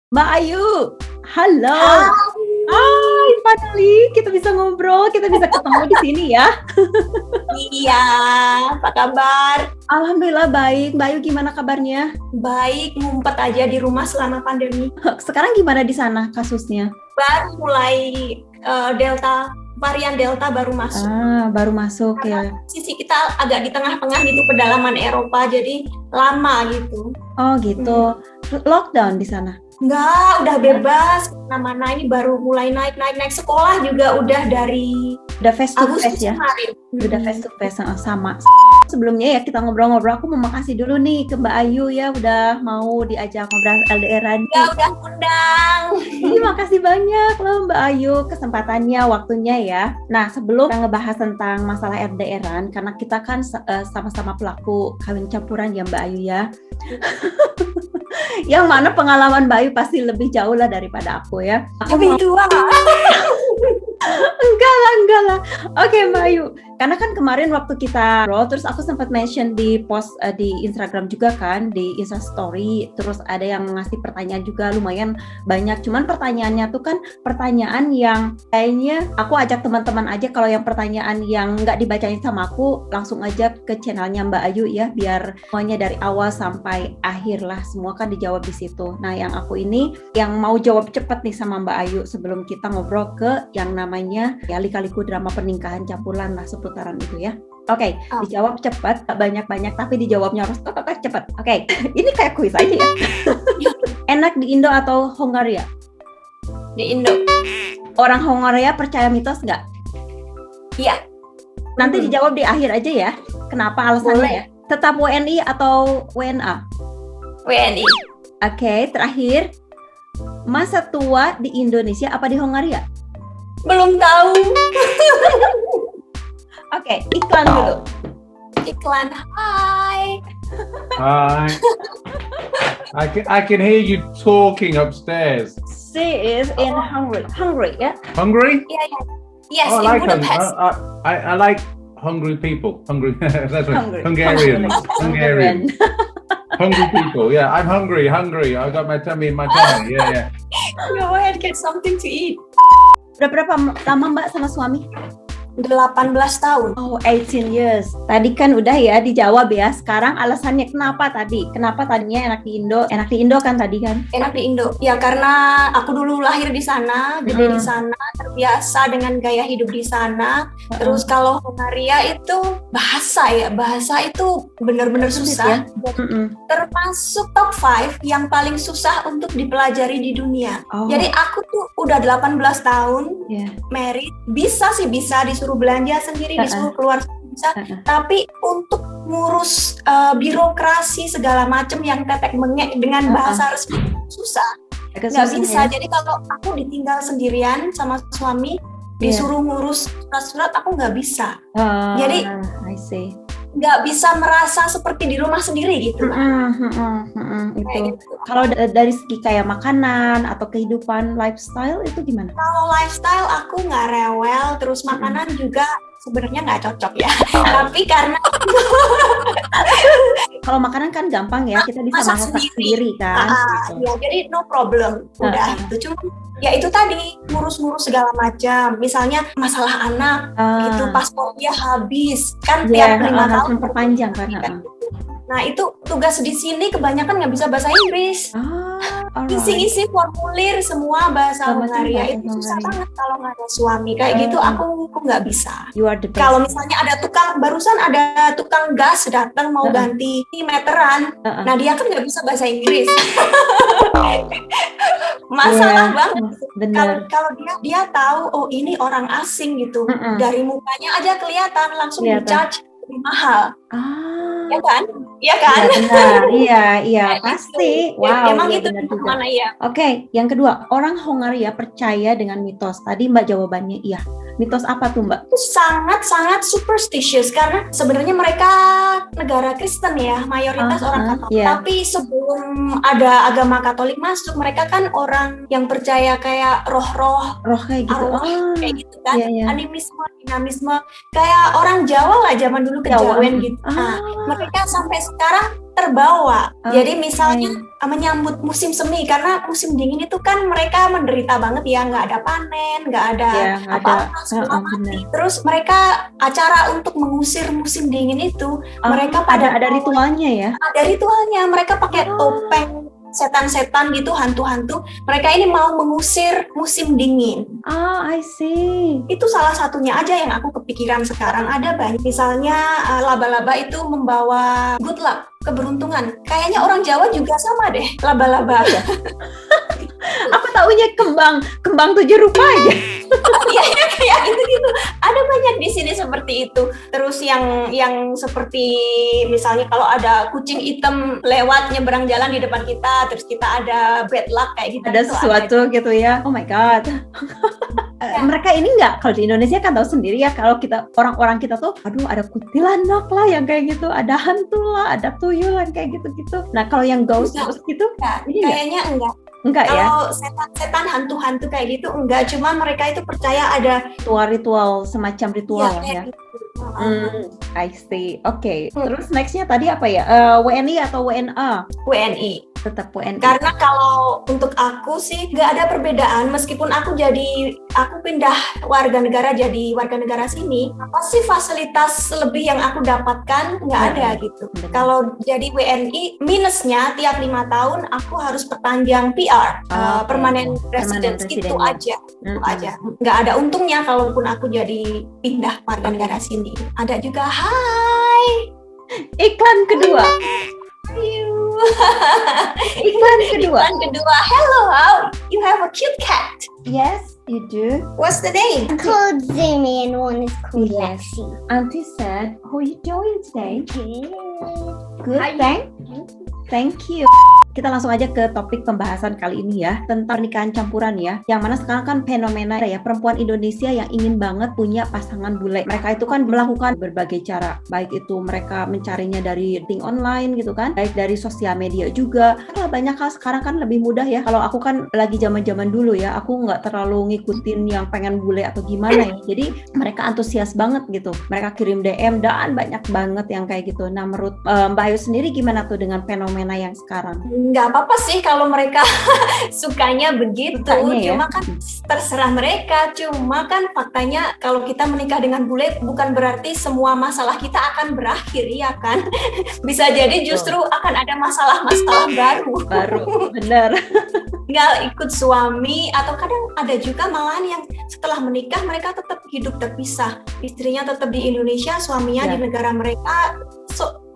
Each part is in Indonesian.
Mbak Ayu, halo. Hai, Hai, finally kita bisa ngobrol, kita bisa ketemu di sini ya. iya, apa kabar? Alhamdulillah baik. Mbak Ayu gimana kabarnya? Baik, ngumpet aja di rumah selama pandemi. Sekarang gimana di sana kasusnya? Baru mulai varian Delta baru masuk. Baru masuk ya. Sisi kita agak di tengah-tengah gitu, pedalaman Eropa, jadi lama gitu. Oh gitu. Lockdown di sana? Enggak, udah bebas kemana-mana. Ini baru mulai naik sekolah juga udah dari Udah face to face Agustus ya? kemarin. Udah face to face sama. Sebelumnya ya kita ngobrol-ngobrol, aku mau makasih dulu nih ke Mbak Ayu ya udah mau diajak ngobrol LDRan. Ya udah undang. Terima kasih banyak loh Mbak Ayu kesempatannya, waktunya ya. Nah sebelum kita ngebahas tentang masalah LDRan, karena kita kan sama-sama pelaku kawin campuran ya Mbak Ayu ya. Yang mana pengalaman Mbak Ayu pasti lebih jauh lah daripada aku ya. Tapi dua. Enggak lah. Oke Mbak Ayu, karena kan kemarin waktu kita roll, terus aku sempat mention di post di Instagram juga kan, di Insta Story, terus ada yang ngasih pertanyaan juga lumayan banyak. Cuman pertanyaannya tuh kan pertanyaan yang kayaknya aku ajak teman-teman aja, kalau yang pertanyaan yang nggak dibacain sama aku, langsung aja ke channelnya Mbak Ayu ya, biar semuanya dari awal sampai akhir lah, semua kan dijawab di situ. Nah yang aku ini, yang mau jawab cepet nih sama Mbak Ayu sebelum kita ngobrol ke yang namanya ya lika-liku drama pernikahan campuran lah seputaran itu ya. Oke, dijawab cepat, banyak-banyak tapi dijawabnya harus cepat. Oke, ini kayak kuis aja ya. Enak di Indo atau Hongaria? Di Indo. Orang Hongaria percaya mitos nggak? Iya. Nanti dijawab di akhir aja ya. Kenapa alasannya Boleh. ya? Tetap WNI atau WNA? WNI. Oke, terakhir. Masa tua di Indonesia apa di Hongaria? Belum tahu. Oke, iklan dulu. Iklan. Hai. Hi. I can hear you talking upstairs. She is in Hungary, ya? Hungry? Iya. Yes, Oh, I in like them. Budapest. I like hungry people. Hungry. That's right. Hungarian. Hungarian. Hungry people. Yeah, I'm hungry. I got my tummy in my tummy. Yeah. Go ahead, get something to eat. Udah berapa lama Mbak sama suami? 18 tahun. Oh, 18 years. Tadi kan udah ya dijawab ya. Sekarang alasannya kenapa tadi? Kenapa tadinya enak di Indo? Enak di Indo kan tadi kan? Enak di Indo. Ya karena aku dulu lahir di sana, gede di sana, terbiasa dengan gaya hidup di sana. Terus kalau Hongaria itu bahasa itu benar-benar susah. Ya? Termasuk top 5 yang paling susah untuk dipelajari di dunia. Oh. Jadi aku tuh udah 18 tahun, married, bisa disuruh belanja sendiri, disuruh keluar bisa, tapi untuk ngurus birokrasi segala macam yang tetek mengek dengan bahasa resmi susah, nggak bisa. Jadi kalau aku ditinggal sendirian sama suami, disuruh ngurus surat-surat, aku nggak bisa. Jadi I see. Nggak bisa merasa seperti di rumah sendiri gitu. Itu. Gitu. Kalau dari segi kayak makanan atau kehidupan lifestyle itu gimana? Kalau lifestyle aku nggak rewel, terus makanan juga sebenarnya nggak cocok ya. Tapi karena kalau makanan kan gampang ya, kita bisa masak sendiri kan. Gitu. Ya, jadi no problem. Udah itu, cuma ya itu tadi ngurus-ngurus segala macam. Misalnya masalah anak gitu, paspornya habis kan tiap 5 tahun perpanjang kan. Nah itu tugas di sini kebanyakan nggak bisa bahasa Inggris. Isi formulir semua bahasa Hongaria itu susah banget kalau nggak ada suami kayak gitu. Aku nggak bisa. Kalau misalnya ada tukang gas datang mau ganti meteran, nah dia kan nggak bisa bahasa Inggris. Masalah banget. Kalau dia tahu oh ini orang asing gitu, dari mukanya aja kelihatan langsung di-charge lebih mahal. Ya kan? Iya kan? Iya, pasti. Wow, emang itu mana ya? Oke, yang kedua, orang Hongaria percaya dengan mitos. Tadi Mbak jawabannya iya. Mitos apa tuh Mbak? Sangat superstitious karena sebenarnya mereka negara Kristen ya, mayoritas orang Katolik. Tapi sebelum ada agama Katolik masuk, mereka kan orang yang percaya kayak roh kayak gitu. Kayak gitu kan, animisme dinamisme kayak orang Jawa lah zaman dulu kejawen gitu. Nah, mereka sampai sekarang terbawa. Jadi misalnya menyambut musim semi, karena musim dingin itu kan mereka menderita banget ya, nggak ada panen, nggak ada apa-apa, semua mati. Terus mereka acara untuk mengusir musim dingin itu, mereka pada ada ritualnya ya? Ada ritualnya, mereka pakai topeng setan-setan gitu, hantu-hantu. Mereka ini mau mengusir musim dingin. I see. Itu salah satunya aja yang aku kepikiran sekarang. Ada banyak, misalnya laba-laba itu membawa good luck, keberuntungan. Kayaknya orang Jawa juga sama deh, laba-laba. Aku taunya kembang 7 rupa aja. Iya gitu. Ada banyak di sini seperti itu. Terus yang seperti misalnya kalau ada kucing hitam lewat nyebrang jalan di depan kita, terus kita ada bad luck kayak gitu. Ada sesuatu gitu ya. Oh my god. Mereka ini nggak, kalau di Indonesia kan tahu sendiri ya, kalau kita orang-orang kita tuh, aduh ada kuntilanak lah yang kayak gitu, ada hantu lah, ada tuyul lah kayak gitu-gitu. Nah kalau yang ghost gitu, kayaknya enggak ya. Kalau setan hantu-hantu kayak gitu enggak, cuma mereka itu percaya ada ritual semacam ritual ya. Gitu. I see. Oke. Terus nextnya tadi apa ya? WNI atau WNA? WNI. Tetap WNI. Karena kalau untuk aku sih nggak ada perbedaan, meskipun aku pindah warga negara jadi warga negara sini, apa sih fasilitas lebih yang aku dapatkan? Nggak ada gitu. Kalau jadi WNI, minusnya tiap 5 tahun aku harus perpanjang PR, permanent residence, itu aja. Itu aja. Nggak ada untungnya kalaupun aku jadi pindah warga negara sini. Ada juga iklan kedua. Iklan kedua. Hello, you have a cute cat. Yes, you do. What's the name? Called Zumi and one is called Yes. Lexi. Auntie said, how are you doing today? Good, thank you. Kita langsung aja ke topik pembahasan kali ini ya, tentang pernikahan campuran ya. Yang mana sekarang kan fenomena ya, perempuan Indonesia yang ingin banget punya pasangan bule. Mereka itu kan melakukan berbagai cara, baik itu mereka mencarinya dari dating online gitu kan, baik dari sosial media juga. Karena banyak hal sekarang kan lebih mudah ya. Kalau aku kan lagi zaman-zaman dulu ya, aku nggak terlalu ngikutin yang pengen bule atau gimana ya. Jadi mereka antusias banget gitu. Mereka kirim DM dan banyak banget yang kayak gitu. Nah menurut Mbak Ayu sendiri gimana tuh dengan fenomena yang sekarang? Nggak apa-apa sih kalau mereka sukanya begitu, cuma kan terserah mereka. Cuma kan faktanya kalau kita menikah dengan bule bukan berarti semua masalah kita akan berakhir, ya kan? Bisa jadi justru akan ada masalah-masalah baru. Bener. Tinggal ikut suami, atau kadang ada juga malahan yang setelah menikah mereka tetap hidup terpisah. Istrinya tetap di Indonesia, suaminya di negara mereka.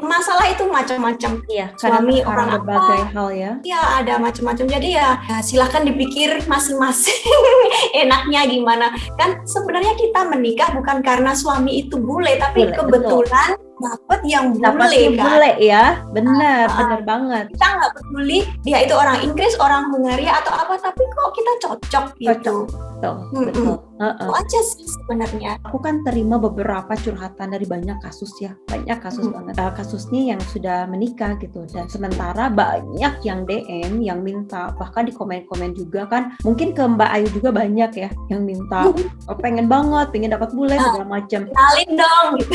Masalah itu macam-macam. Iya, suami orang berbagai hal ya. Iya, ada macam-macam. Jadi ya silakan dipikir masing-masing enaknya gimana. Kan sebenarnya kita menikah bukan karena suami itu bule, tapi kebetulan dapat yang bule kan. Bule ya, benar banget. Kita nggak peduli dia itu orang Inggris, orang Hungaria atau apa, tapi kok kita cocok gitu. Betul. Itu aja sih sebenarnya. Aku kan terima beberapa curhatan dari banyak kasus ya, banyak kasus banget. Kasusnya yang sudah menikah gitu, dan sementara banyak yang DM, yang minta, bahkan di komen-komen juga kan, mungkin ke Mbak Ayu juga banyak ya, yang minta, pengen dapat bule segala macam.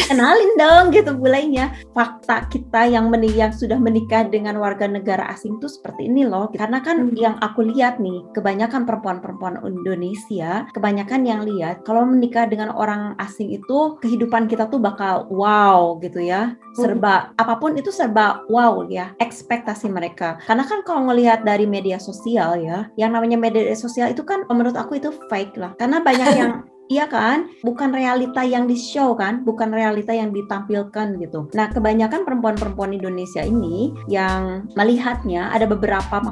Kenalin dong gitu bulenya. Fakta kita yang sudah menikah dengan warga negara asing tuh seperti ini loh. Karena kan yang aku lihat nih, kebanyakan perempuan-perempuan Indonesia, kebanyakan yang lihat kalau menikah dengan orang asing itu kehidupan kita tuh bakal wow gitu ya, serba apapun itu serba wow ya, ekspektasi mereka. Karena kan kalau ngelihat dari media sosial ya, yang namanya media sosial itu kan menurut aku itu fake lah, karena banyak yang iya kan, bukan realita yang di-show kan, bukan realita yang ditampilkan gitu. Nah, kebanyakan perempuan-perempuan Indonesia ini yang melihatnya ada beberapa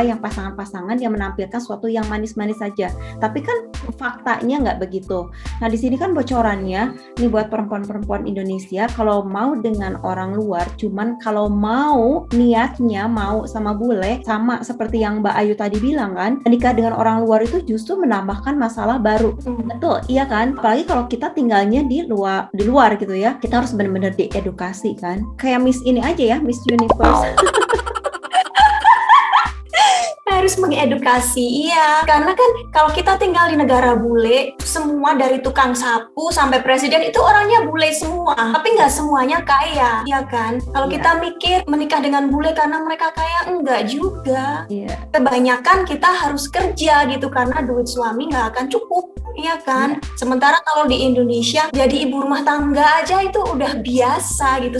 yang pasangan-pasangan yang menampilkan sesuatu yang manis-manis saja. Tapi kan faktanya nggak begitu. Nah, di sini kan bocorannya, nih buat perempuan-perempuan Indonesia, kalau mau dengan orang luar, cuman kalau mau niatnya mau sama bule, sama seperti yang Mbak Ayu tadi bilang kan, menikah dengan orang luar itu justru menambahkan masalah baru. Betul, iya kan? Apalagi kalau kita tinggalnya di luar gitu ya. Kita harus benar-benar diedukasi kan. Kayak Miss ini aja ya, Miss Universe. harus mengedukasi. Iya, karena kan kalau kita tinggal di negara bule, semua dari tukang sapu sampai presiden itu orangnya bule semua. Tapi nggak semuanya kaya, ya kan? Kalau kita mikir menikah dengan bule karena mereka kaya, enggak juga. Kebanyakan kita harus kerja gitu karena duit suami nggak akan cukup. Iya kan? Sementara kalau di Indonesia jadi ibu rumah tangga aja itu udah biasa gitu.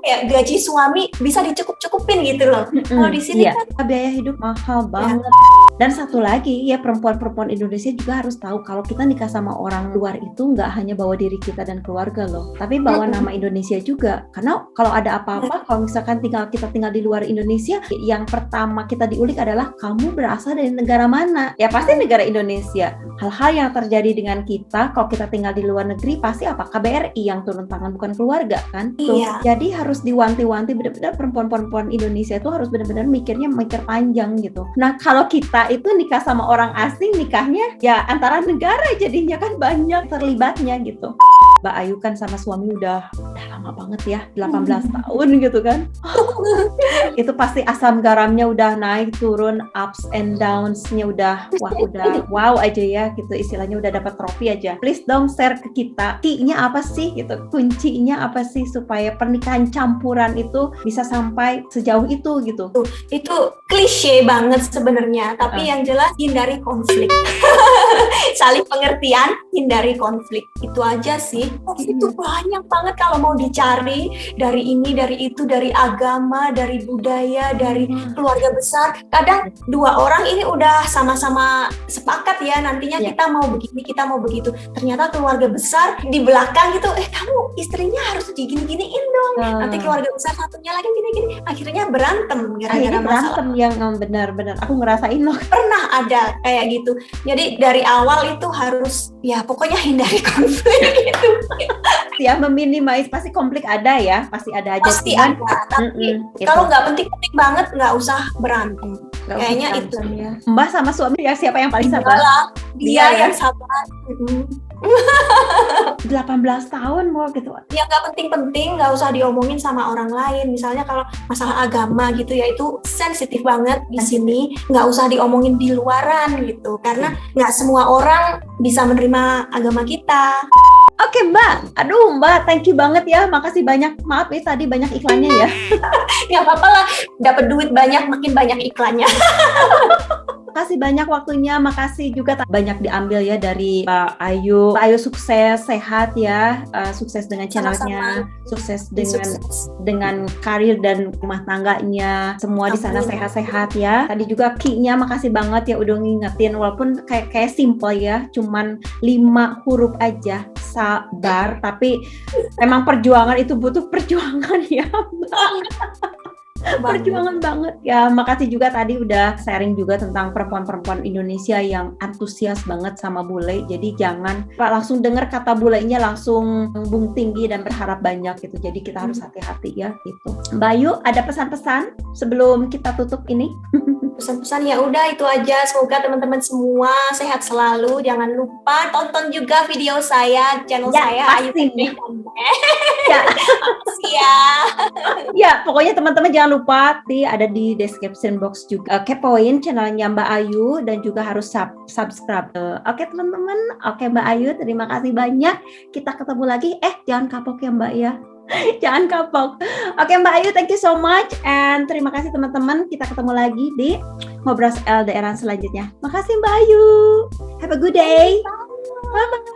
Gaji suami bisa dicukup-cukupin gitu loh. Kalau di sini kan biaya hidup mahal banget. Dan satu lagi ya, perempuan-perempuan Indonesia juga harus tahu kalau kita nikah sama orang luar itu nggak hanya bawa diri kita dan keluarga loh, tapi bawa nama Indonesia juga. Karena kalau ada apa-apa, kalau misalkan kita tinggal di luar Indonesia, yang pertama kita diulik adalah kamu berasal dari negara mana? Ya pasti negara Indonesia. Hal-hal yang terjadi dengan kita kalau kita tinggal di luar negeri pasti apa? KBRI yang turun tangan, bukan keluarga kan? Jadi harus diwanti-wanti, benar-benar perempuan-perempuan Indonesia itu harus benar-benar mikir panjang gitu. Nah kalau kita itu nikah sama orang asing, nikahnya ya antara negara, jadinya kan banyak terlibatnya gitu. Mbak Ayu kan sama suami udah lama banget ya, 18 tahun gitu kan. Itu pasti asam garamnya udah naik turun, ups and downs-nya udah wow aja ya gitu, istilahnya udah dapat trofi aja. Please dong share ke kita, key-nya apa sih gitu, kuncinya apa sih supaya pernikahan campuran itu bisa sampai sejauh itu gitu. Itu klise banget sebenarnya, tapi yang jelas hindari konflik. Saling pengertian, hindari konflik. Itu aja sih. Itu banyak banget kalau mau dicari, dari ini, dari itu, dari agama, dari budaya, dari keluarga besar. Kadang dua orang ini udah sama-sama sepakat ya, nantinya kita mau begini, kita mau begitu. Ternyata keluarga besar di belakang gitu, kamu istrinya harus digini-giniin dong. Nanti keluarga besar satunya lagi gini-gini. Akhirnya berantem gara-gara masalah. Yang benar-benar aku ngerasain loh. Pernah ada kayak gitu. Jadi dari awal itu harus pokoknya hindari konflik gitu. Ya meminimais, pasti konflik ada ya, pasti ada aja. Pasti ada, tapi kalau nggak penting-penting banget nggak usah berantem. Kayaknya itu. Ya. Mbak sama suami ya siapa yang paling sabar? Dia yang sabar. 18 tahun mau gitu. Ya nggak penting-penting, nggak usah diomongin sama orang lain. Misalnya kalau masalah agama gitu ya, itu sensitif banget di sini. Nggak usah diomongin di luaran gitu, karena nggak semua orang bisa menerima agama kita. Oke Mbak, aduh Mbak, thank you banget ya, makasih banyak. Maaf ya tadi banyak iklannya ya. Nggak apa-apa lah, dapat duit banyak makin banyak iklannya. Makasih banyak waktunya, makasih juga banyak diambil ya dari Mbak Ayu. Mbak Ayu sukses, sehat ya, sukses dengan channelnya, sukses dengan karir dan rumah tangganya, semua di sana sehat-sehat ya. Tadi juga key-nya makasih banget ya udah ngingetin, walaupun kayak simple ya, cuman 5 huruf aja, sabar, tapi emang perjuangan itu butuh perjuangan ya Mbak. Perjuangan banget ya. Makasih juga tadi udah sharing juga tentang perempuan-perempuan Indonesia yang antusias banget sama bule. Jadi jangan langsung dengar kata bulenya langsung bumbung tinggi dan berharap banyak gitu. Jadi kita harus hati-hati ya gitu. Mbak Ayu, ada pesan-pesan sebelum kita tutup ini? Pesan-pesan ya udah itu aja. Semoga teman-teman semua sehat selalu. Jangan lupa tonton juga video saya, channel saya Ayu ya. Ya, pokoknya teman-teman jangan lupa ada di description box juga. Kepoin channelnya Mbak Ayu dan juga harus subscribe. Oke teman-teman, oke Mbak Ayu, terima kasih banyak. Kita ketemu lagi. Jangan kapok ya Mbak ya. Jangan kapok. Oke Mbak Ayu, thank you so much. And terima kasih teman-teman. Kita ketemu lagi di Ngobrol LDR selanjutnya. Makasih Mbak Ayu. Have a good day. Bye-bye.